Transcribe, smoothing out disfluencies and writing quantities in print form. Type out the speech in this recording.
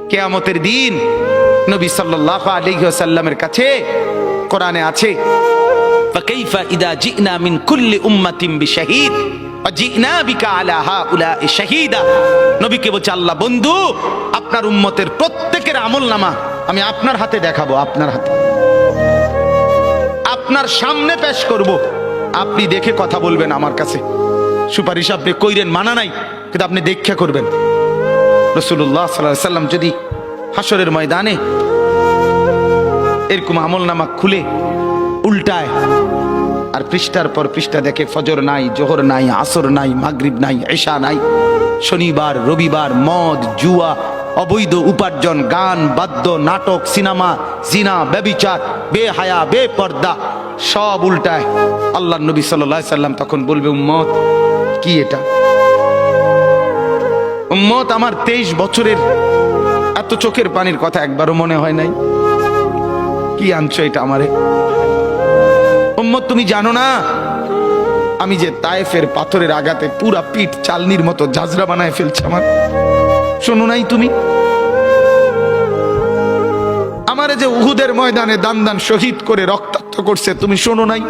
কিয়ামতের দিন নবী সাল্লাল্লাহু আলাইহি ওয়াসাল্লামের কাছে কোরআনে আছে, ফাকাইফা ইদা জিনা মিন কুল্লি উম্মাতিন বিশাহিদ ওয়া জিনা বিকা আলা হাউলাই শাহীদা। নবীকে বলছে আল্লাহ, বন্ধু আপনার উম্মতের প্রত্যেকের আমলনামা আমি আপনার হাতে দেখাবো, আপনার হাতে, আপনার সামনে পেশ করব, আপনি দেখে কথা বলবেন আমার কাছে। সুপারিশ আপনি কইরেন, মানা নাই, কিন্তু আপনি দেখা করবেন। রাসূলুল্লাহ সাল্লাল্লাহু আলাইহি সাল্লাম যদি হাসরের ময়দানে এরকম আমলনামা খুলে উল্টায় আর পৃষ্ঠার পর পৃষ্ঠা দেখে ফজর নাই, জোহর নাই, আসর নাই, মাগরিব নাই, ঈশা নাই, শনিবার রবিবার, মদ জুয়া, অবৈধ উপার্জন, গান বাদ্য, নাটক, সিনেমা, জিনা, ব্যভিচার, বেহায়া, বেপর্দা সব উল্টায়। আল্লাহর নবী সাল্লাল্লাহু আলাইহি সাল্লাম তখন বলবে, উম্মত কি এটা? উম্মত আমার 23 বছরের এত চোখের পানির কথা একবারও মনে হয় নাই, কি আনছো এটা আমারে? উম্মত তুমি জানো না আমি যে তায়েফের পাথরের আঘাতে পুরা পিঠ চালনির মতো ঝাঁঝরা বানায় ফেলছে আমার? শোনো নাই তুমি? আমারে যে উহুদের ময়দানে দান দান শহীদ করে রক্তাক্ত করছে, তুমি শোনো নাই?